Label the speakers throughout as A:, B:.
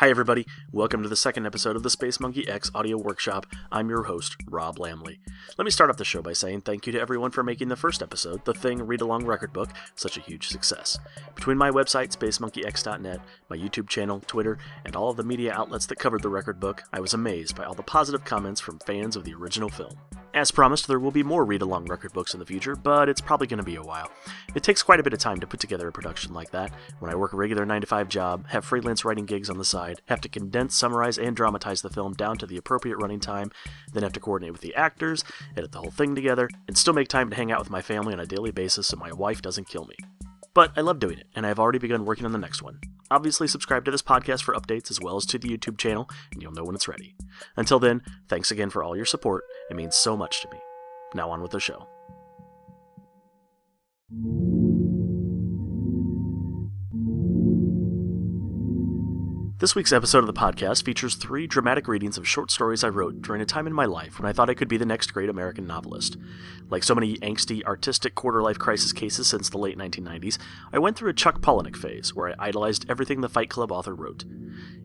A: Hi everybody, welcome to the second episode of the Space Monkey X audio workshop. I'm your host, Rob Lamley. Let me start off the show by saying thank you to everyone for making the first episode, The Thing Read-Along Record Book, such a huge success. Between my website, spacemonkeyx.net, my YouTube channel, Twitter, and all of the media outlets that covered the record book, I was amazed by all the positive comments from fans of the original film. As promised, there will be more read-along record books in the future, but it's probably going to be a while. It takes quite a bit of time to put together a production like that, when I work a regular 9-to-5 job, have freelance writing gigs on the side, have to condense, summarize, and dramatize the film down to the appropriate running time, then have to coordinate with the actors, edit the whole thing together, and still make time to hang out with my family on a daily basis so my wife doesn't kill me. But I love doing it, and I have already begun working on the next one. Obviously, subscribe to this podcast for updates as well as to the YouTube channel, and you'll know when it's ready. Until then, thanks again for all your support. It means so much to me. Now on with the show. This week's episode of the podcast features 3 dramatic readings of short stories I wrote during a time in my life when I thought I could be the next great American novelist. Like so many angsty, artistic quarter-life crisis cases since the late 1990s, I went through a Chuck Palahniuk phase where I idolized everything the Fight Club author wrote.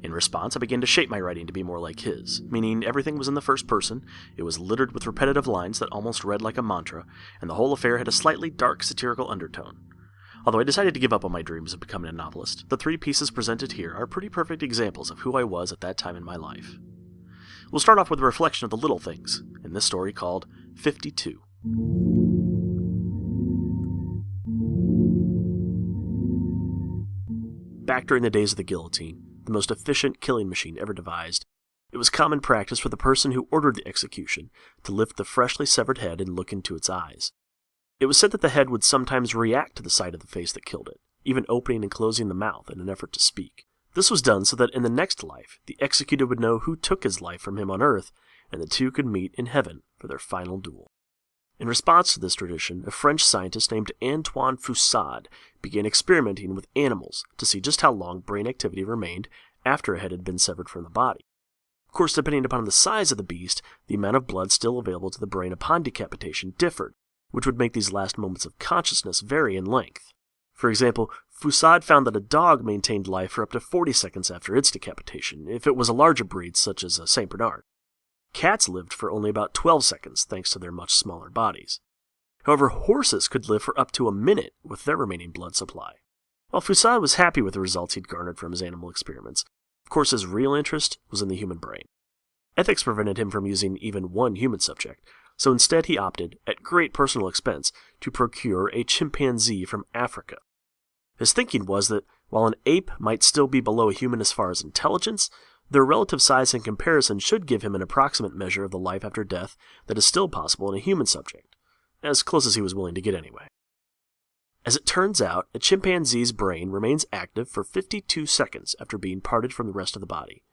A: In response, I began to shape my writing to be more like his, meaning everything was in the first person, it was littered with repetitive lines that almost read like a mantra, and the whole affair had a slightly dark, satirical undertone. Although I decided to give up on my dreams of becoming a novelist, the 3 pieces presented here are pretty perfect examples of who I was at that time in my life. We'll start off with a reflection of the little things, in this story called 52. Back during the days of the guillotine, the most efficient killing machine ever devised, it was common practice for the person who ordered the execution to lift the freshly severed head and look into its eyes. It was said that the head would sometimes react to the sight of the face that killed it, even opening and closing the mouth in an effort to speak. This was done so that in the next life, the executed would know who took his life from him on earth, and the two could meet in heaven for their final duel. In response to this tradition, a French scientist named Antoine Foussade began experimenting with animals to see just how long brain activity remained after a head had been severed from the body. Of course, depending upon the size of the beast, the amount of blood still available to the brain upon decapitation differed, which would make these last moments of consciousness vary in length. For example, Foussade found that a dog maintained life for up to 40 seconds after its decapitation, if it was a larger breed such as a St. Bernard. Cats lived for only about 12 seconds thanks to their much smaller bodies. However, horses could live for up to a minute with their remaining blood supply. While Foussade was happy with the results he'd garnered from his animal experiments, of course his real interest was in the human brain. Ethics prevented him from using even one human subject, so instead he opted, at great personal expense, to procure a chimpanzee from Africa. His thinking was that, while an ape might still be below a human as far as intelligence, their relative size in comparison should give him an approximate measure of the life after death that is still possible in a human subject, as close as he was willing to get anyway. As it turns out, a chimpanzee's brain remains active for 52 seconds after being parted from the rest of the body.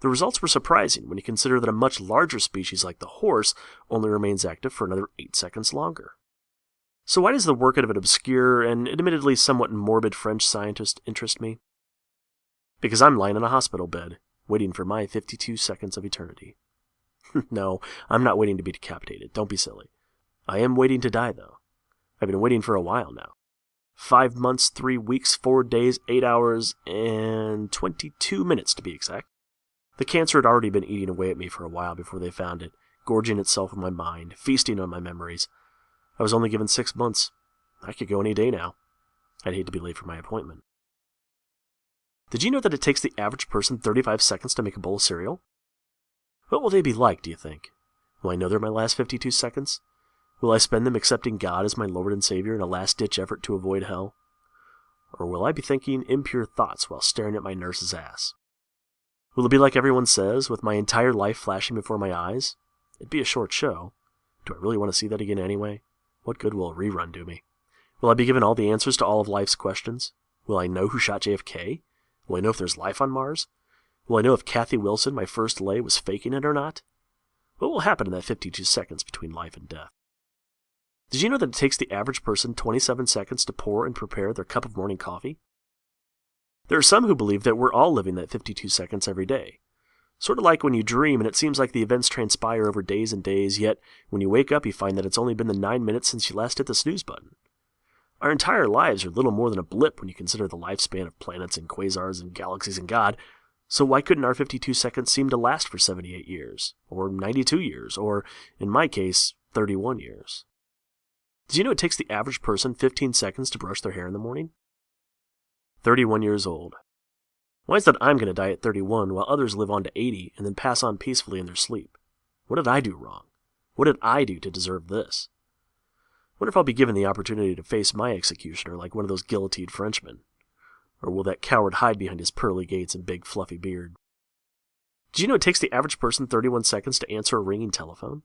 A: The results were surprising when you consider that a much larger species like the horse only remains active for another 8 seconds longer. So why does the work of an obscure and admittedly somewhat morbid French scientist interest me? Because I'm lying in a hospital bed, waiting for my 52 seconds of eternity. No, I'm not waiting to be decapitated, don't be silly. I am waiting to die, though. I've been waiting for a while now. 5 months, 3 weeks, 4 days, 8 hours, and 22 minutes to be exact. The cancer had already been eating away at me for a while before they found it, gorging itself on my mind, feasting on my memories. I was only given 6 months. I could go any day now. I'd hate to be late for my appointment. Did you know that it takes the average person 35 seconds to make a bowl of cereal? What will they be like, do you think? Will I know they're my last 52 seconds? Will I spend them accepting God as my Lord and Savior in a last-ditch effort to avoid hell? Or will I be thinking impure thoughts while staring at my nurse's ass? Will it be like everyone says, with my entire life flashing before my eyes? It'd be a short show. Do I really want to see that again anyway? What good will a rerun do me? Will I be given all the answers to all of life's questions? Will I know who shot JFK? Will I know if there's life on Mars? Will I know if Kathy Wilson, my first lay, was faking it or not? What will happen in that 52 seconds between life and death? Did you know that it takes the average person 27 seconds to pour and prepare their cup of morning coffee? There are some who believe that we're all living that 52 seconds every day. Sort of like when you dream and it seems like the events transpire over days and days, yet when you wake up you find that it's only been the 9 minutes since you last hit the snooze button. Our entire lives are little more than a blip when you consider the lifespan of planets and quasars and galaxies and God, So why couldn't our 52 seconds seem to last for 78 years, or 92 years, or, in my case, 31 years? Did you know it takes the average person 15 seconds to brush their hair in the morning? 31 years old. Why is that I'm going to die at 31 while others live on to 80 and then pass on peacefully in their sleep? What did I do wrong? What did I do to deserve this? Wonder if I'll be given the opportunity to face my executioner like one of those guillotined Frenchmen? Or will that coward hide behind his pearly gates and big fluffy beard? Did you know it takes the average person 31 seconds to answer a ringing telephone?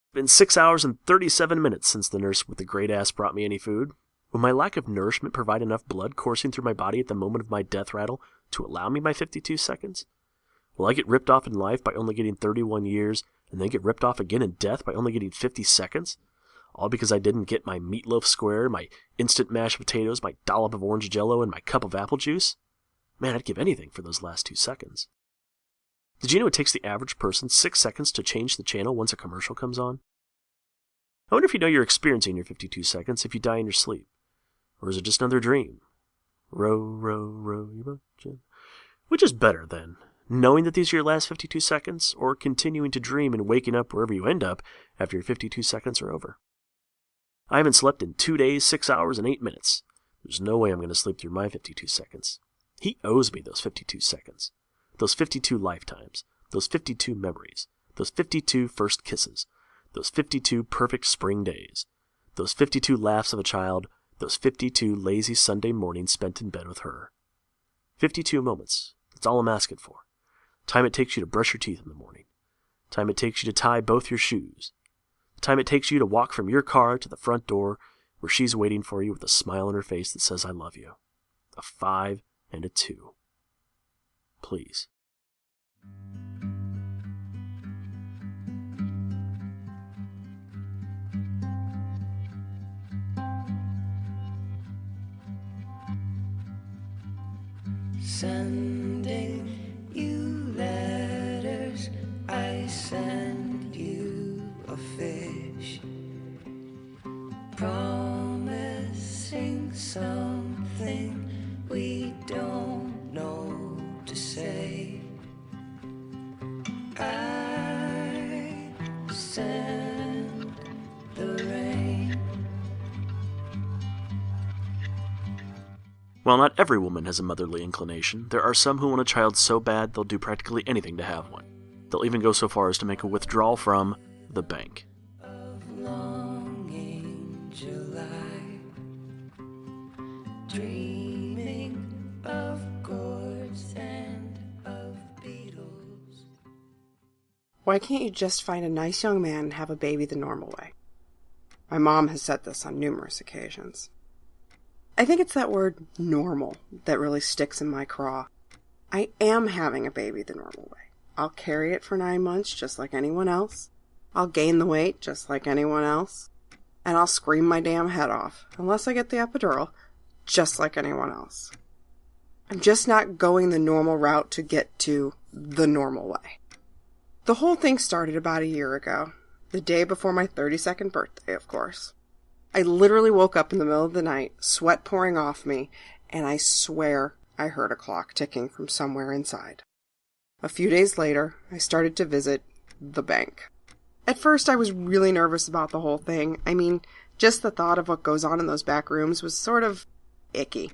A: It's been 6 hours and 37 minutes since the nurse with the great ass brought me any food. Will my lack of nourishment provide enough blood coursing through my body at the moment of my death rattle to allow me my 52 seconds? Will I get ripped off in life by only getting 31 years and then get ripped off again in death by only getting 50 seconds? All because I didn't get my meatloaf square, my instant mashed potatoes, my dollop of orange jello, and my cup of apple juice? Man, I'd give anything for those last 2 seconds. Did you know it takes the average person 6 seconds to change the channel once a commercial comes on? I wonder if you know you're experiencing your 52 seconds if you die in your sleep. Or is it just another dream? Row, row, row your boat. Which is better, then? Knowing that these are your last 52 seconds, or continuing to dream and waking up wherever you end up after your 52 seconds are over? I haven't slept in 2 days, 6 hours, and 8 minutes. There's no way I'm going to sleep through my 52 seconds. He owes me those 52 seconds. Those 52 lifetimes. Those 52 memories. Those 52 first kisses. Those 52 perfect spring days. Those 52 laughs of a child. Those 52 lazy Sunday mornings spent in bed with her. 52 moments. That's all I'm asking for. Time it takes you to brush your teeth in the morning. Time it takes you to tie both your shoes. Time it takes you to walk from your car to the front door where she's waiting for you with a smile on her face that says I love you. A 5 and a 2. Please.
B: Sending you letters, I send you a fish, promising something we don't know to say. I send the rain.
A: While not every woman has a motherly inclination, there are some who want a child so bad they'll do practically anything to have one. They'll even go so far as to make a withdrawal from the bank.
B: Of longing July, dreaming of gourds and of beetles.
C: Why can't you just find a nice young man and have a baby the normal way? My mom has said this on numerous occasions. I think it's that word normal that really sticks in my craw. I am having a baby the normal way. I'll carry it for 9 months just like anyone else. I'll gain the weight just like anyone else. And I'll scream my damn head off, unless I get the epidural, just like anyone else. I'm just not going the normal route to get to the normal way. The whole thing started about a year ago, the day before my 32nd birthday, of course. I literally woke up in the middle of the night, sweat pouring off me, and I swear I heard a clock ticking from somewhere inside. A few days later, I started to visit the bank. At first, I was really nervous about the whole thing. I mean, just the thought of what goes on in those back rooms was sort of icky.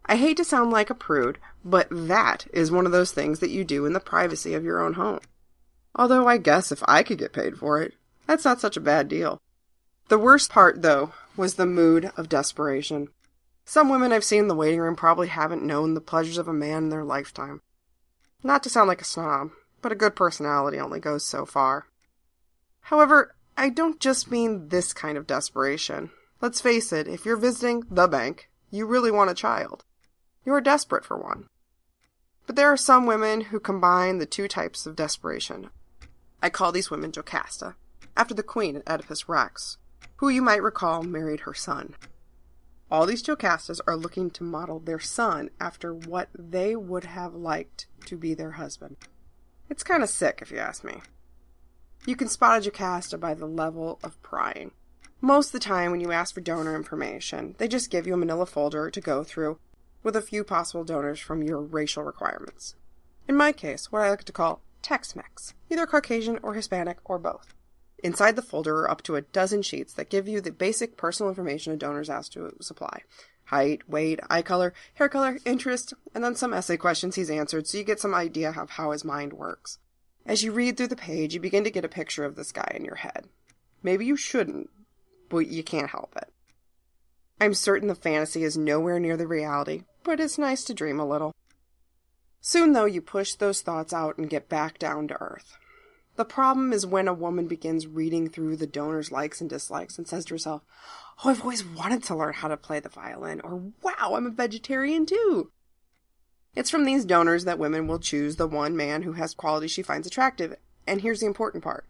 C: I hate to sound like a prude, but that is one of those things that you do in the privacy of your own home. Although I guess if I could get paid for it, that's not such a bad deal. The worst part, though, was the mood of desperation. Some women I've seen in the waiting room probably haven't known the pleasures of a man in their lifetime. Not to sound like a snob, but a good personality only goes so far. However, I don't just mean this kind of desperation. Let's face it, if you're visiting the bank, you really want a child. You are desperate for one. But there are some women who combine the two types of desperation. I call these women Jocasta, after the queen at Oedipus Rex, who you might recall married her son. All these Jocastas are looking to model their son after what they would have liked to be their husband. It's kind of sick, if you ask me. You can spot a Jocasta by the level of prying. Most of the time when you ask for donor information, they just give you a manila folder to go through with a few possible donors from your racial requirements. In my case, what I like to call Tex-Mex, either Caucasian or Hispanic or both. Inside the folder are up to a dozen sheets that give you the basic personal information a donor is asked to supply. Height, weight, eye color, hair color, interest, and then some essay questions he's answered so you get some idea of how his mind works. As you read through the page, you begin to get a picture of this guy in your head. Maybe you shouldn't, but you can't help it. I'm certain the fantasy is nowhere near the reality, but it's nice to dream a little. Soon, though, you push those thoughts out and get back down to earth. The problem is when a woman begins reading through the donor's likes and dislikes and says to herself, "Oh, I've always wanted to learn how to play the violin," or "Wow, I'm a vegetarian too." It's from these donors that women will choose the one man who has qualities she finds attractive, and here's the important part.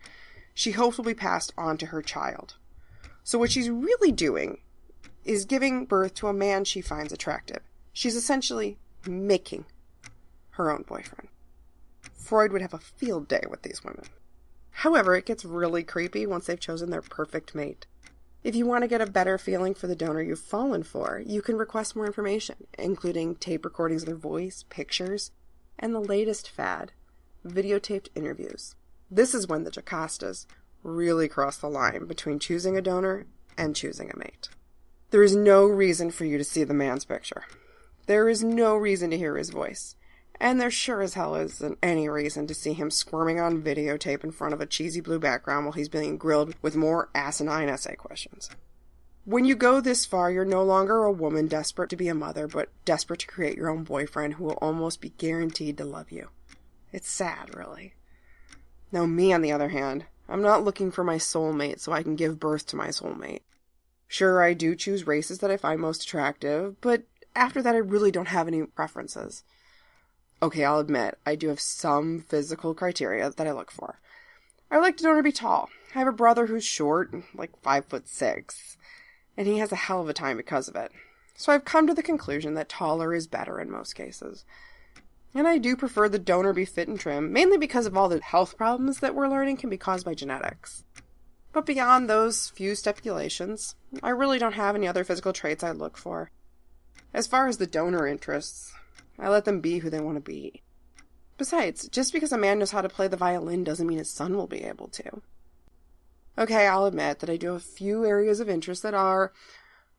C: She hopes will be passed on to her child. So what she's really doing is giving birth to a man she finds attractive. She's essentially making her own boyfriend. Freud would have a field day with these women. However, it gets really creepy once they've chosen their perfect mate. If you want to get a better feeling for the donor you've fallen for, you can request more information, including tape recordings of their voice, pictures, and the latest fad, videotaped interviews. This is when the Jocastas really cross the line between choosing a donor and choosing a mate. There is no reason for you to see the man's picture. There is no reason to hear his voice. And there sure as hell isn't any reason to see him squirming on videotape in front of a cheesy blue background while he's being grilled with more asinine essay questions. When you go this far, you're no longer a woman desperate to be a mother, but desperate to create your own boyfriend who will almost be guaranteed to love you. It's sad, really. Now, me, on the other hand, I'm not looking for my soulmate so I can give birth to my soulmate. Sure, I do choose races that I find most attractive, but after that I really don't have any preferences. Okay, I'll admit, I do have some physical criteria that I look for. I like the donor to be tall. I have a brother who's short, like 5'6", and he has a hell of a time because of it. So I've come to the conclusion that taller is better in most cases. And I do prefer the donor be fit and trim, mainly because of all the health problems that we're learning can be caused by genetics. But beyond those few stipulations, I really don't have any other physical traits I look for. As far as the donor interests, I let them be who they want to be. Besides, just because a man knows how to play the violin doesn't mean his son will be able to. Okay, I'll admit that I do have a few areas of interest that are,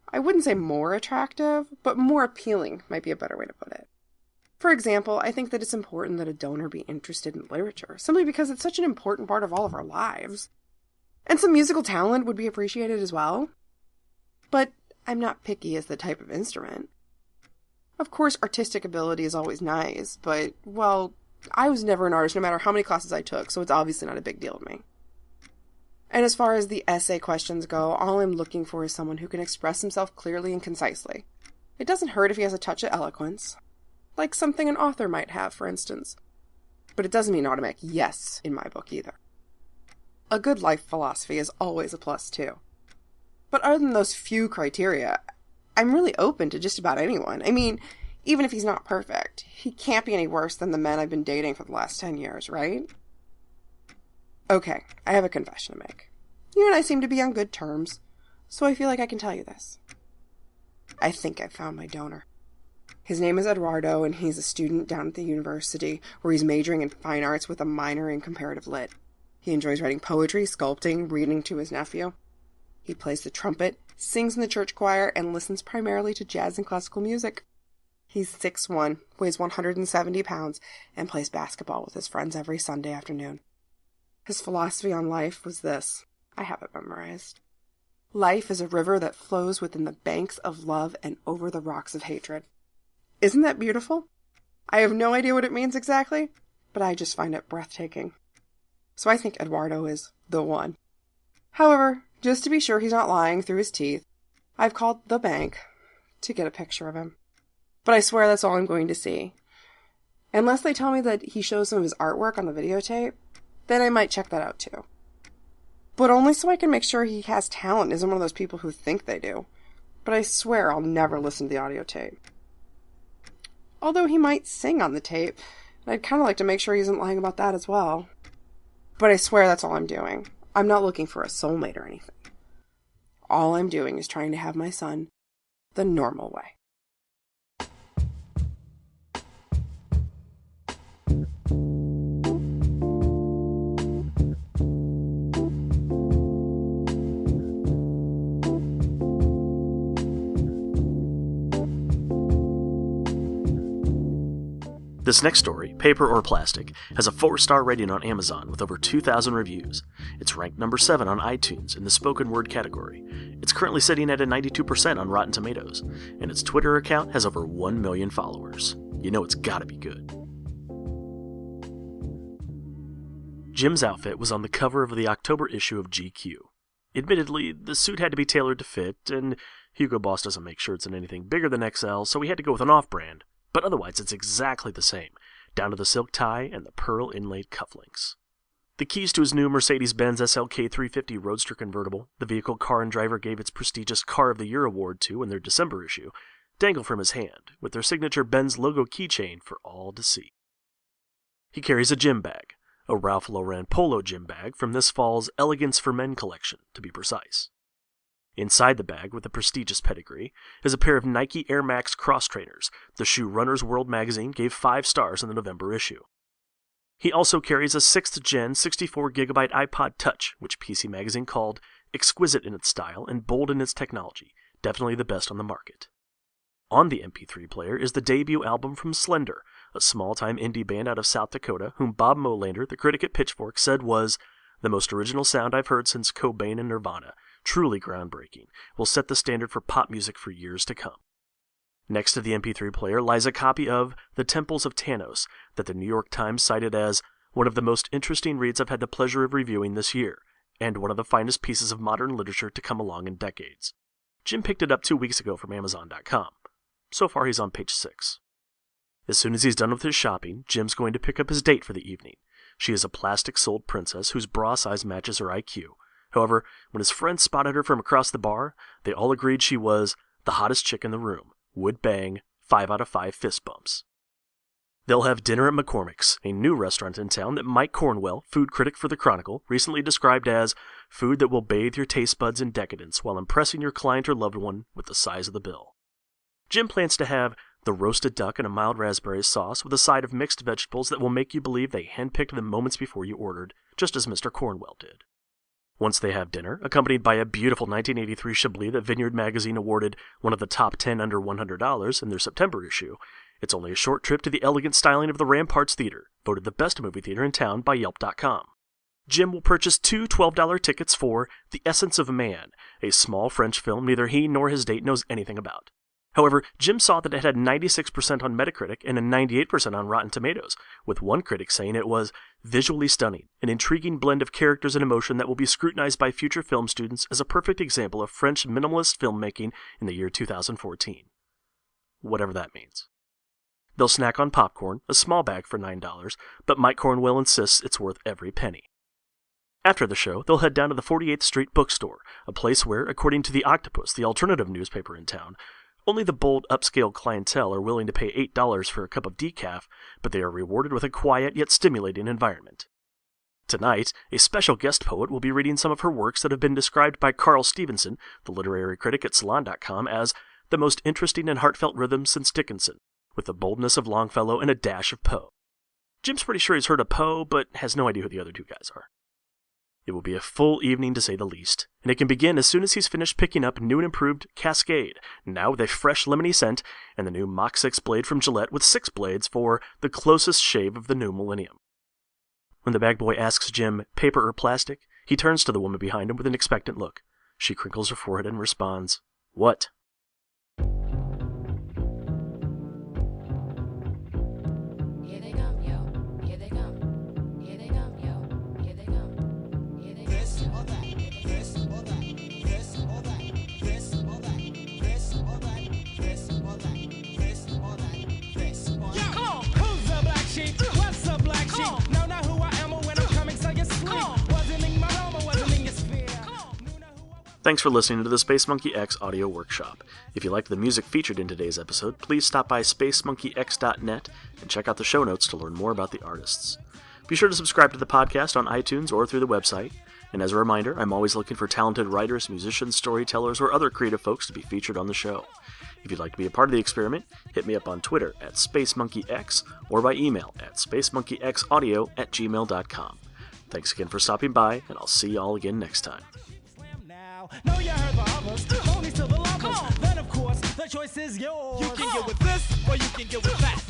C: I wouldn't say more attractive, but more appealing might be a better way to put it. For example, I think that it's important that a donor be interested in literature, simply because it's such an important part of all of our lives. And some musical talent would be appreciated as well. But I'm not picky as the type of instrument. Of course, artistic ability is always nice, but, well, I was never an artist no matter how many classes I took, so it's obviously not a big deal to me. And as far as the essay questions go, all I'm looking for is someone who can express himself clearly and concisely. It doesn't hurt if he has a touch of eloquence, like something an author might have, for instance. But it doesn't mean an automatic yes in my book either. A good life philosophy is always a plus, too. But other than those few criteria, I'm really open to just about anyone. I mean, even if he's not perfect, he can't be any worse than the men I've been dating for the last 10 years, right? Okay, I have a confession to make. You and I seem to be on good terms, so I feel like I can tell you this. I think I've found my donor. His name is Eduardo, and he's a student down at the university where he's majoring in fine arts with a minor in comparative lit. He enjoys writing poetry, sculpting, reading to his nephew. He plays the trumpet, sings in the church choir, and listens primarily to jazz and classical music. He's 6'1", weighs 170 pounds, and plays basketball with his friends every Sunday afternoon. His philosophy on life was this. I have it memorized. Life is a river that flows within the banks of love and over the rocks of hatred. Isn't that beautiful? I have no idea what it means exactly, but I just find it breathtaking. So I think Eduardo is the one. However, just to be sure he's not lying through his teeth, I've called the bank to get a picture of him. But I swear that's all I'm going to see. Unless they tell me that he shows some of his artwork on the videotape, then I might check that out too. But only so I can make sure he has talent and isn't one of those people who think they do. But I swear I'll never listen to the audio tape. Although he might sing on the tape, and I'd kind of like to make sure he isn't lying about that as well. But I swear that's all I'm doing. I'm not looking for a soulmate or anything. All I'm doing is trying to have my son the normal way.
A: This next story, Paper or Plastic, has a 4-star rating on Amazon with over 2,000 reviews. It's ranked number 7 on iTunes in the spoken word category. It's currently sitting at a 92% on Rotten Tomatoes, and its Twitter account has over 1 million followers. You know it's gotta be good. Jim's outfit was on the cover of the October issue of GQ. Admittedly, the suit had to be tailored to fit, and Hugo Boss doesn't make shirts in anything bigger than XL, so we had to go with an off-brand. But otherwise it's exactly the same, down to the silk tie and the pearl inlaid cufflinks. The keys to his new Mercedes-Benz SLK 350 Roadster convertible, the vehicle Car and Driver gave its prestigious Car of the Year award to in their December issue, dangle from his hand, with their signature Benz logo keychain for all to see. He carries a gym bag, a Ralph Lauren polo gym bag from this fall's Elegance for Men collection, to be precise. Inside the bag, with a prestigious pedigree, is a pair of Nike Air Max Cross Trainers the shoe Runner's World magazine gave 5 stars in the November issue. He also carries a 6th Gen 64GB iPod Touch, which PC Magazine called exquisite in its style and bold in its technology, definitely the best on the market. On the MP3 player is the debut album from Slender, a small-time indie band out of South Dakota whom Bob Molander, the critic at Pitchfork, said was the most original sound I've heard since Cobain and Nirvana. Truly groundbreaking, will set the standard for pop music for years to come. Next to the MP3 player lies a copy of The Temples of Tanos that the New York Times cited as one of the most interesting reads I've had the pleasure of reviewing this year, and one of the finest pieces of modern literature to come along in decades. Jim picked it up 2 weeks ago from Amazon.com. So far he's on page 6. As soon as he's done with his shopping, Jim's going to pick up his date for the evening. She is a plastic-soled princess whose bra size matches her IQ. However, when his friends spotted her from across the bar, they all agreed she was the hottest chick in the room. Would bang, 5 out of 5 fist bumps. They'll have dinner at McCormick's, a new restaurant in town that Mike Cornwell, food critic for The Chronicle, recently described as food that will bathe your taste buds in decadence while impressing your client or loved one with the size of the bill. Jim plans to have the roasted duck and a mild raspberry sauce with a side of mixed vegetables that will make you believe they handpicked them moments before you ordered, just as Mr. Cornwell did. Once they have dinner, accompanied by a beautiful 1983 Chablis that Vineyard Magazine awarded one of the top 10 under $100 in their September issue, it's only a short trip to the elegant styling of the Ramparts Theater, voted the best movie theater in town by Yelp.com. Jim will purchase 2 $12 tickets for The Essence of Man, a small French film neither he nor his date knows anything about. However, Jim saw that it had 96% on Metacritic and a 98% on Rotten Tomatoes, with one critic saying it was visually stunning, an intriguing blend of characters and emotion that will be scrutinized by future film students as a perfect example of French minimalist filmmaking in the year 2014. Whatever that means. They'll snack on popcorn, a small bag for $9, but Mike Cornwell insists it's worth every penny. After the show, they'll head down to the 48th Street Bookstore, a place where, according to The Octopus, the alternative newspaper in town, only the bold, upscale clientele are willing to pay $8 for a cup of decaf, but they are rewarded with a quiet yet stimulating environment. Tonight, a special guest poet will be reading some of her works that have been described by Carl Stevenson, the literary critic at Salon.com, as the most interesting and heartfelt rhythm since Dickinson, with the boldness of Longfellow and a dash of Poe. Jim's pretty sure he's heard of Poe, but has no idea who the other two guys are. It will be a full evening to say the least, and it can begin as soon as he's finished picking up new and improved Cascade, now with a fresh lemony scent, and the new Mach 6 blade from Gillette with 6 blades for the closest shave of the new millennium. When the bag boy asks Jim, paper or plastic, he turns to the woman behind him with an expectant look. She crinkles her forehead and responds, "What?" Thanks for listening to the Space Monkey X audio workshop. If you liked the music featured in today's episode, please stop by spacemonkeyx.net and check out the show notes to learn more about the artists. Be sure to subscribe to the podcast on iTunes or through the website. And as a reminder, I'm always looking for talented writers, musicians, storytellers, or other creative folks to be featured on the show. If you'd like to be a part of the experiment, hit me up on Twitter at SpaceMonkeyX or by email at spacemonkeyxaudio@gmail.com. Thanks again for stopping by, and I'll see y'all again next time.
D: Know you heard the others, only to the lovers. Then of course, the choice is yours. You can get with this, or you can get with that.